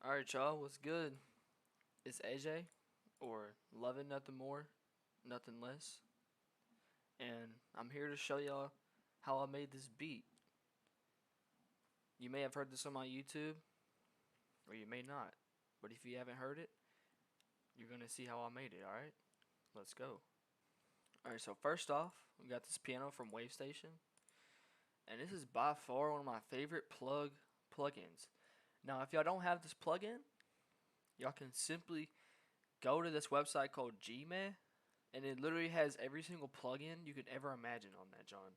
Alright, y'all, what's good? It's AJ, or Loving Nothing More, Nothing Less, and I'm here to show y'all how I made this beat. You may have heard this on my YouTube, or you may not, but if you haven't heard it, you're gonna see how I made it, alright? Let's go. Alright, so first off, we got this piano from WaveStation, and this is by far one of my favorite plugins. Now, if y'all don't have this plugin, y'all can simply go to this website called Gmail, and it literally has every single plugin you could ever imagine on that, John.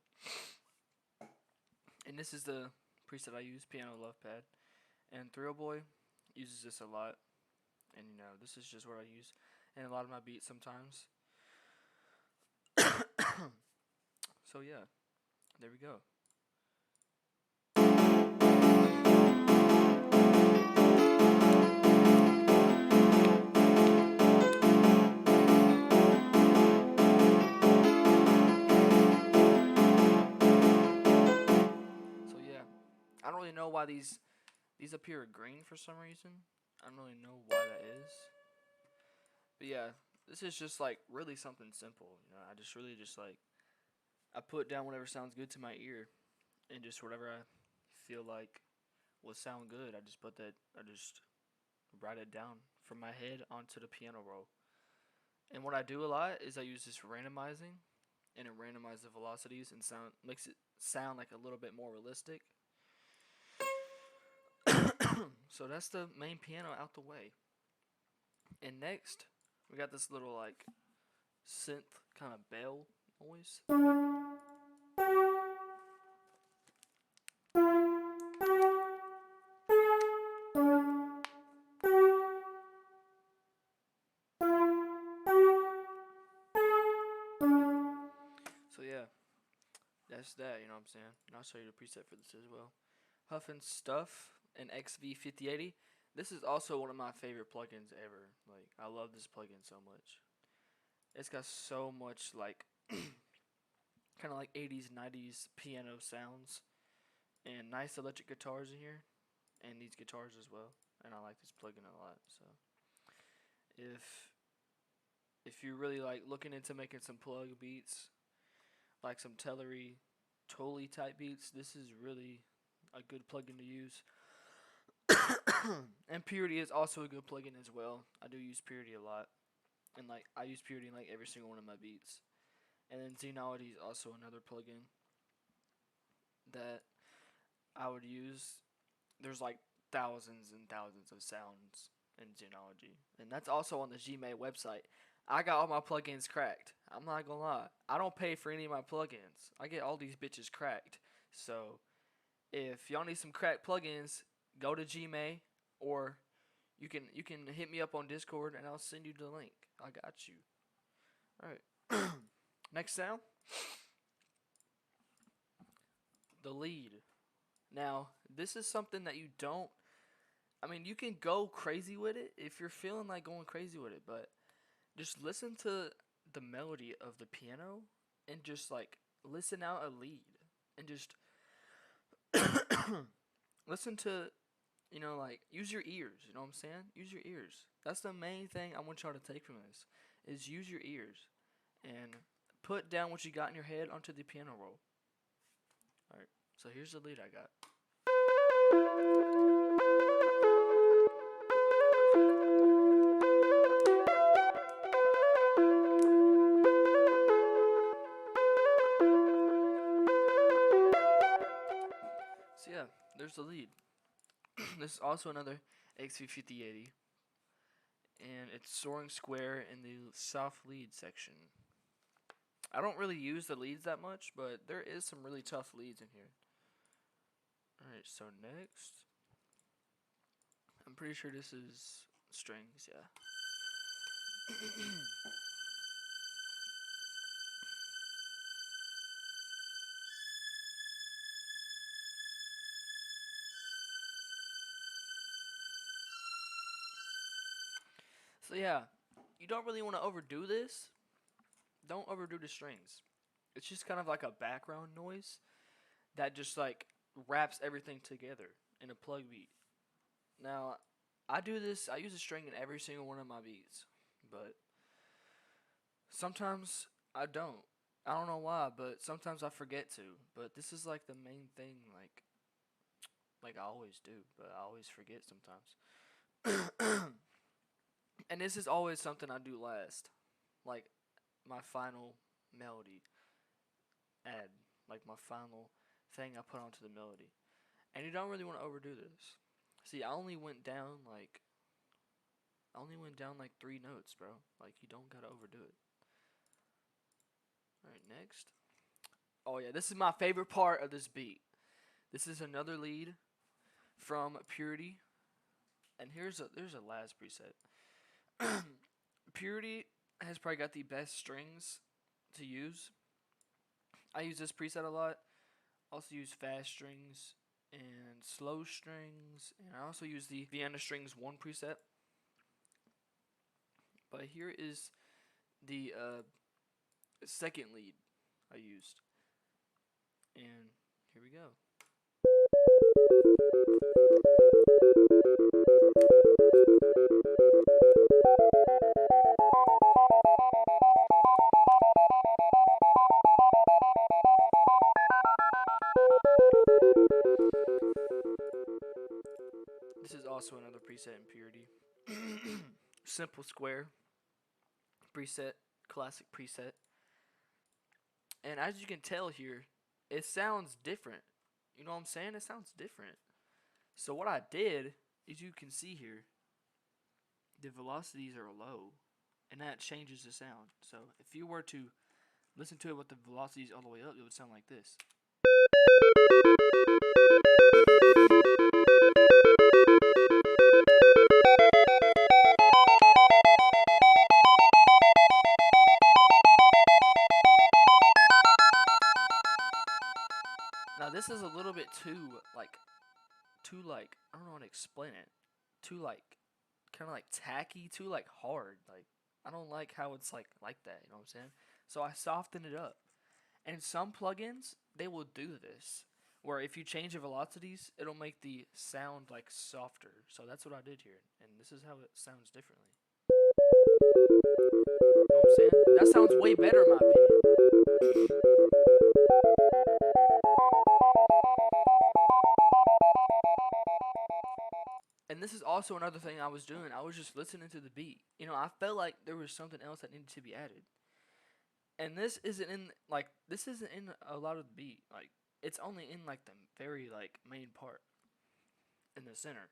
And this is the preset I use, Piano Love Pad. And Thrillboy uses this a lot. And you know, this is just what I use in a lot of my beats sometimes. So yeah, there we go. I don't really know why these appear green for some reason. I don't really know why that is. But yeah, this is just like really something simple. You know, I just really just like I put down whatever sounds good to my ear, and just whatever I feel like will sound good. I just write it down from my head onto the piano roll. And what I do a lot is I use this randomizing, and it randomizes the velocities and makes it sound like a little bit more realistic. So that's the main piano out the way. And next, we got this little like synth kind of bell noise. So yeah, that's that, you know what I'm saying? And I'll show you the preset for this as well. Huffin' Stuff and XV5080. This is also one of my favorite plugins ever. Like, I love this plugin so much. It's got so much like kind of like 80s, 90s piano sounds and nice electric guitars in here, and these guitars as well. And I like this plugin a lot. So if you're really like looking into making some plug beats, like some Tellery, Tolly type beats, this is really a good plugin to use. And Purity is also a good plugin as well. I do use Purity a lot, and like I use Purity in like every single one of my beats. And then Xenology is also another plugin that I would use. There's like thousands and thousands of sounds in Xenology, and that's also on the Gmail website. I got all my plugins cracked. I'm not gonna lie. I don't pay for any of my plugins. I get all these bitches cracked. So if y'all need some cracked plugins, go to Gmail, or you can hit me up on Discord and I'll send you the link. I got you. All right. Next sound. The lead. Now, this is something that you don't. I mean, you can go crazy with it if you're feeling like going crazy with it, but just listen to the melody of the piano and just like listen out a lead and just listen to, you know, like use your ears, you know what I'm saying? Use your ears. That's the main thing I want y'all to take from this is use your ears and put down what you got in your head onto the piano roll. Alright, so here's the lead I got. So yeah, there's the lead. This is also another XV5080, and it's soaring square in the soft lead section. I don't really use the leads that much, but there is some really tough leads in here. Alright, so next, I'm pretty sure this is strings, yeah. So yeah, you don't really want to overdo this. Don't overdo the strings. It's just kind of like a background noise that just like wraps everything together in a plug beat. Now, I do this. I use a string in every single one of my beats, but sometimes I don't. I don't know why, but sometimes I forget to. But this is like the main thing, like I always do, but I always forget sometimes. And this is always something I do last, like my final melody add, like my final thing I put onto the melody. And you don't really want to overdo this. See, I only went down like 3 notes, bro. Like you don't gotta overdo it. All right, next. Oh yeah, this is my favorite part of this beat. This is another lead from Purity, and there's a last preset. Purity has probably got the best strings to use. I use this preset a lot. Also use fast strings and slow strings, and I also use the Vienna strings 1 preset. But here is the second lead I used, and here we go. This is also another preset in Purity. Simple square preset, classic preset. And as you can tell here, it sounds different. You know what I'm saying? It sounds different. So what I did, as you can see here, the velocities are low, and that changes the sound. So if you were to listen to it with the velocities all the way up, it would sound like this. Now this is a little bit too I don't know how to explain it. Too kind of like tacky, too like hard. Like I don't like how it's like that. You know what I'm saying? So I softened it up. And some plugins they will do this, where if you change the velocities, it'll make the sound like softer. So that's what I did here, and this is how it sounds differently. You know what I'm saying? That sounds way better in my opinion. And this is also another thing I was doing. I was just listening to the beat. You know, I felt like there was something else that needed to be added. And this isn't in a lot of the beat. Like it's only in like the very like main part in the center.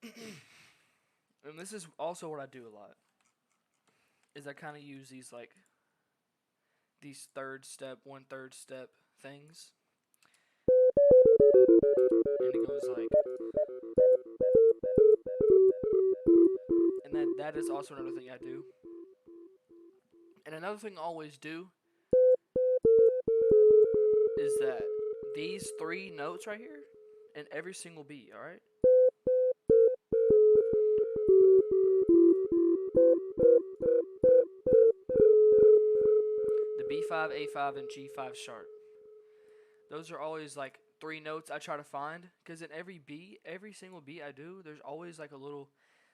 And this is also what I do a lot. Is I kind of use these third step, 1/3 step things. And it goes like, and then that is also another thing I do. And another thing I always do is that these 3 notes right here in every single beat, alright? The B5, A5, and G5 sharp. Those are always like 3 notes I try to find, because in every beat, every single beat I do, there's always like a little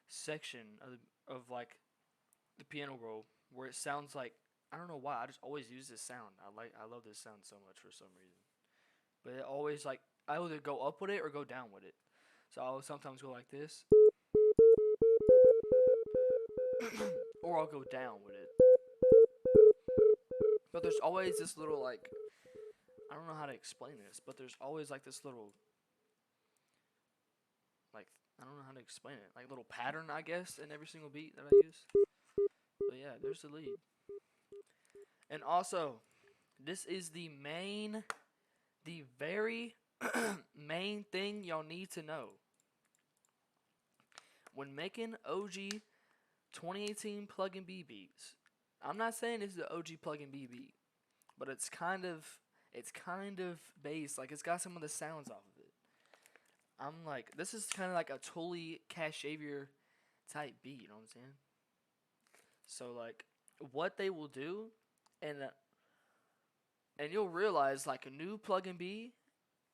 section of like the piano roll where it sounds like, I don't know why, I just always use this sound. I love this sound so much for some reason. But it always like, I either go up with it or go down with it. So I'll sometimes go like this, or I'll go down with it. But there's always this little like, I don't know how to explain this, but there's always like this little, like, I don't know how to explain it, like little pattern I guess in every single beat that I use. But yeah, there's the lead. And also, this is the very main thing y'all need to know. When making OG 2018 pluggnb beats, I'm not saying this is the OG pluggnb beat, but it's kind of based, like it's got some of the sounds off of it. I'm like, this is kind of like a Tully Cashavier type beat, you know what I'm saying? So like, what they will do, and you'll realize like a new pluggnb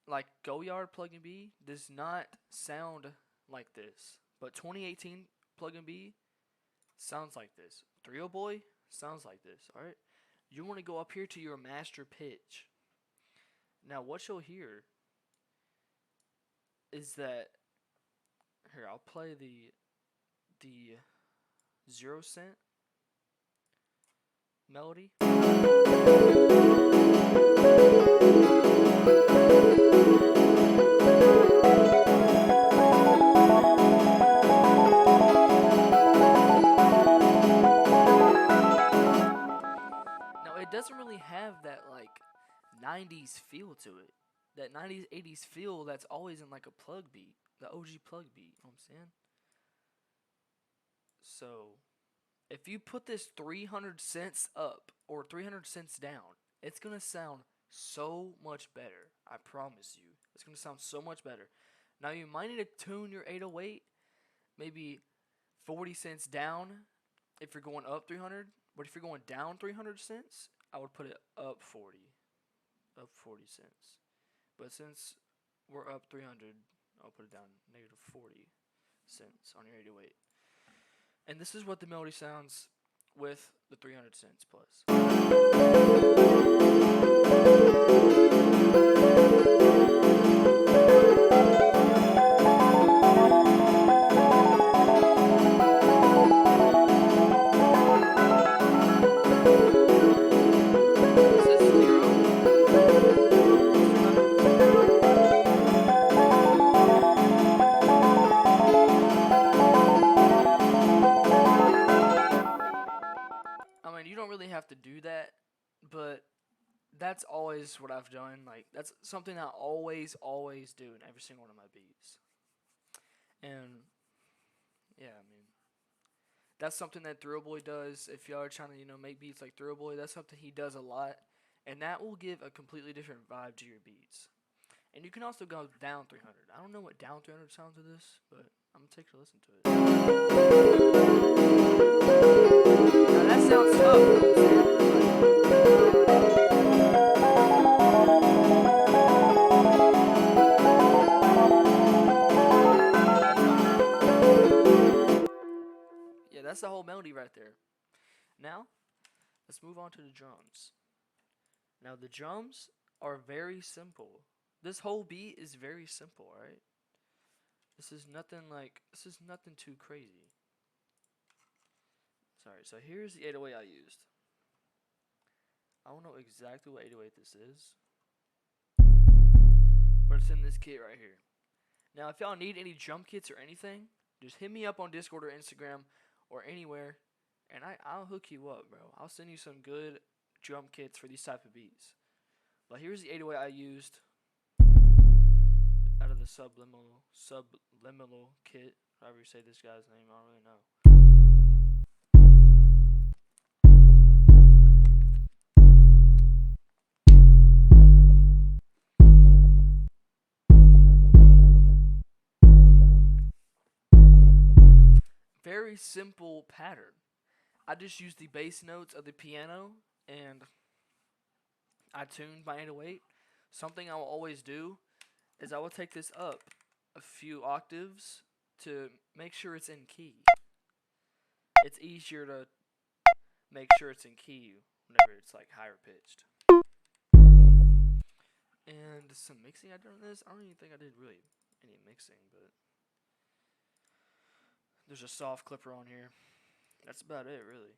like goyard pluggnb does not sound like this, but 2018 pluggnb sounds like this. Thrillboy sounds like this. All right, you want to go up here to your master pitch. Now, what you'll hear is that here I'll play the 0 cent melody. Now it doesn't really have that like 90s feel to it. That 90s 80s feel that's always in like a plug beat, the OG plug beat, you know what I'm saying? So, if you put this 300 cents up or 300 cents down, it's going to sound so much better. I promise you. It's going to sound so much better. Now, you might need to tune your 808 maybe 40 cents down if you're going up 300. But if you're going down 300 cents, I would put it up 40. Up 40 cents. But since we're up 300, I'll put it down negative 40 cents on your 808. And this is what the melody sounds with the 300 cents plus. I mean, you don't really have to do that, but that's always what I've done. Like, that's something I always do in every single one of my beats. And, yeah, I mean, that's something that Thrillboy does. If y'all are trying to, make beats like Thrillboy, that's something he does a lot. And that will give a completely different vibe to your beats. And you can also go down 300. I don't know what down 300 sounds to this, but I'm going to take a listen to it. Now, that sounds tough. Yeah, that's the whole melody right there. Now, let's move on to the drums. Now, the drums are very simple. This whole beat is very simple, right? This is nothing too crazy. Sorry, so here's the 808 I used. I don't know exactly what 808 this is, but it's in this kit right here. Now, if y'all need any drum kits or anything, just hit me up on Discord or Instagram or anywhere, and I'll hook you up, bro. I'll send you some good drum kits for these type of beats. But here's the 808 I used out of the subliminal kit, however you say this guy's name, I don't really know. Very simple pattern. I just used the bass notes of the piano and I tuned my 808. Something I will always do is I will take this up a few octaves to make sure it's in key. It's easier to make sure it's in key whenever it's like higher pitched. And some mixing I did on this. I don't even think I did really any mixing, but there's a soft clipper on here. That's about it, really.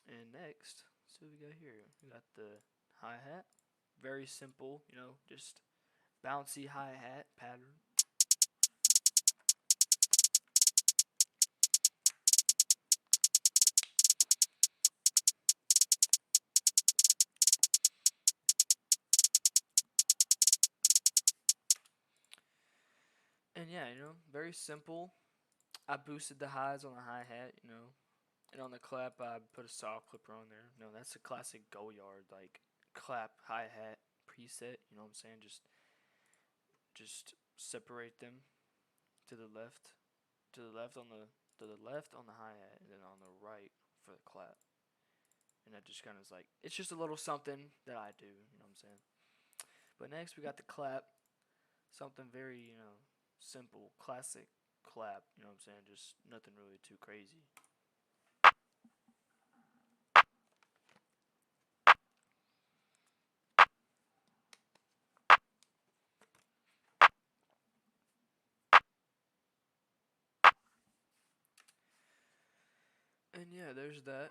And next, let's see what we got here. We got the hi-hat. Very simple, just bouncy hi-hat pattern. And yeah, very simple. I boosted the highs on the hi-hat, and on the clap I put a soft clipper on there. That's a classic goyard, like clap hi-hat preset, you know what I'm saying? Just separate them to the left on the hi-hat, and then on the right for the clap. And that just kind of is like, it's just a little something that I do, you know what I'm saying? But next we got the clap. Something very, simple, classic clap, you know what I'm saying? Just nothing really too crazy. And yeah, there's that.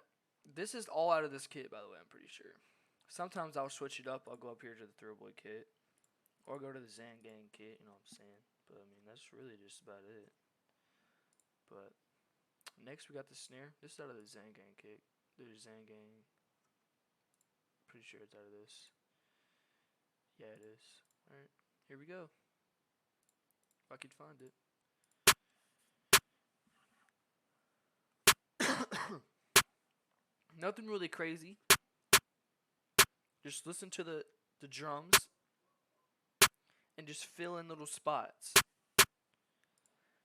This is all out of this kit, by the way, I'm pretty sure. Sometimes I'll switch it up. I'll go up here to the Thrillboy kit. Or go to the xangang kit, you know what I'm saying? But, I mean, that's really just about it. But, next we got the snare. This is out of the xangang kit. There's xangang. Pretty sure it's out of this. Yeah, it is. Alright, here we go. If I could find it. Nothing really crazy. Just listen to the drums and just fill in little spots.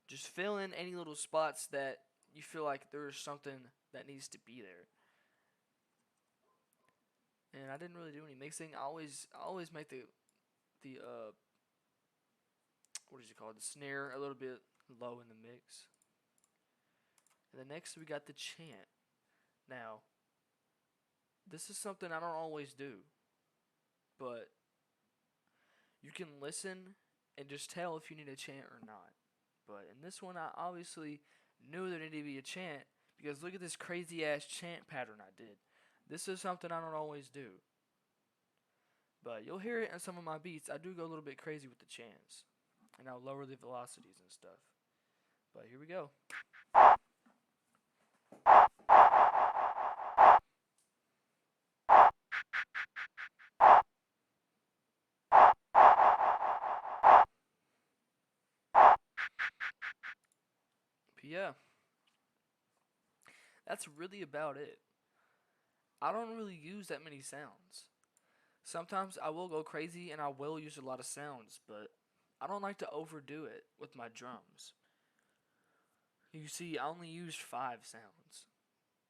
Just fill in any little spots that you feel like there's something that needs to be there. And I didn't really do any mixing. I always make the what is it called? The snare a little bit low in the mix. And then next we got the chant. Now, this is something I don't always do, but you can listen and just tell if you need a chant or not. But in this one, I obviously knew there needed to be a chant because look at this crazy ass chant pattern I did. This is something I don't always do. But you'll hear it in some of my beats. I do go a little bit crazy with the chants. And I'll lower the velocities and stuff. But here we go. But yeah. That's really about it. I don't really use that many sounds. Sometimes I will go crazy and I will use a lot of sounds, but I don't like to overdo it with my drums. You see, I only use 5 sounds.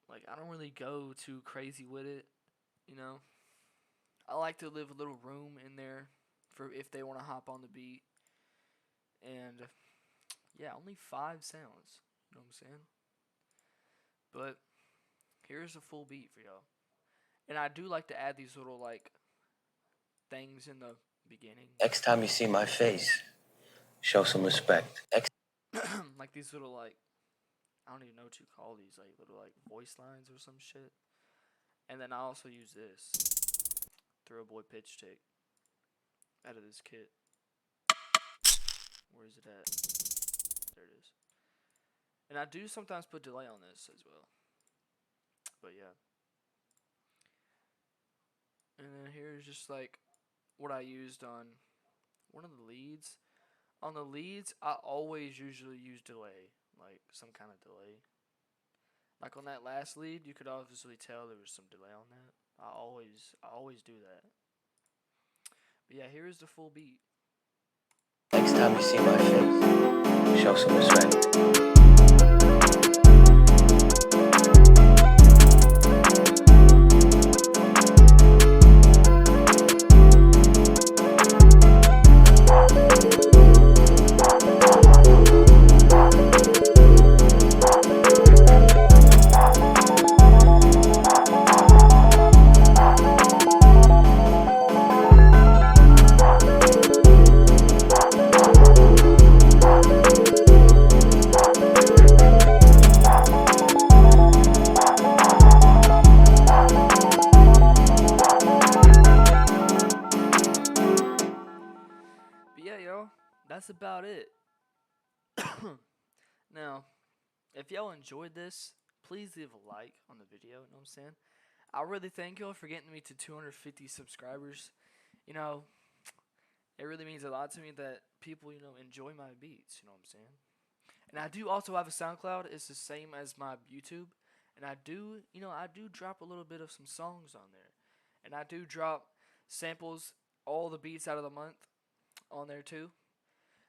Like, I don't really go too crazy with it, you know? I like to leave a little room in there for if they want to hop on the beat. And, yeah, only 5 sounds, you know what I'm saying? But, here's a full beat for y'all. And I do like to add these little, like, things in the beginning. Next time you see my face, show some respect. Like these little, like, I don't even know what you call these, like little like voice lines or some shit. And then I also use this thrillboy pitch tick out of this kit. Where is it at? There it is. And I do sometimes put delay on this as well. But yeah. And then here's just like what I used on one of the leads. On the leads, I always usually use delay, like some kind of delay. Like on that last lead, you could obviously tell there was some delay on that. I always do that. But yeah, here is the full beat. Next time you see my face, show some respect. That's about it. Now, if y'all enjoyed this, please leave a like on the video, you know what I'm saying? I really thank y'all for getting me to 250 subscribers. You know, it really means a lot to me that people, enjoy my beats, you know what I'm saying? And I do also have a SoundCloud. It's the same as my YouTube. And I do drop a little bit of some songs on there. And I do drop samples, all the beats out of the month on there too.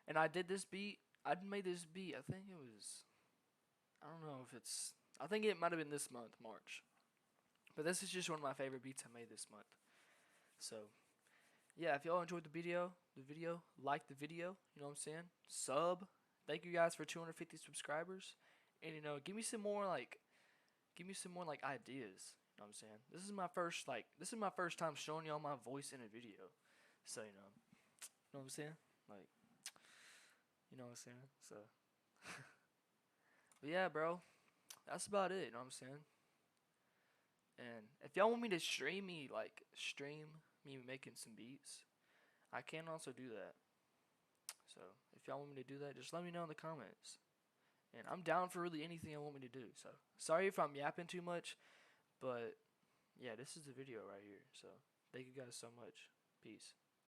And I did this beat. I made this beat. I think it was, I don't know if it's, I think it might have been this month, March. But this is just one of my favorite beats I made this month. So, yeah, if y'all enjoyed the video, like the video, you know what I'm saying? Sub. Thank you guys for 250 subscribers. And give me some more like ideas. You know what I'm saying? This is my first time showing y'all my voice in a video. So, you know what I'm saying? Like, you know what I'm saying? So, but yeah, bro, that's about it. You know what I'm saying? And if y'all want me to stream me making some beats, I can also do that. So if y'all want me to do that, just let me know in the comments. And I'm down for really anything y'all want me to do. So sorry if I'm yapping too much, but yeah, this is the video right here. So thank you guys so much. Peace.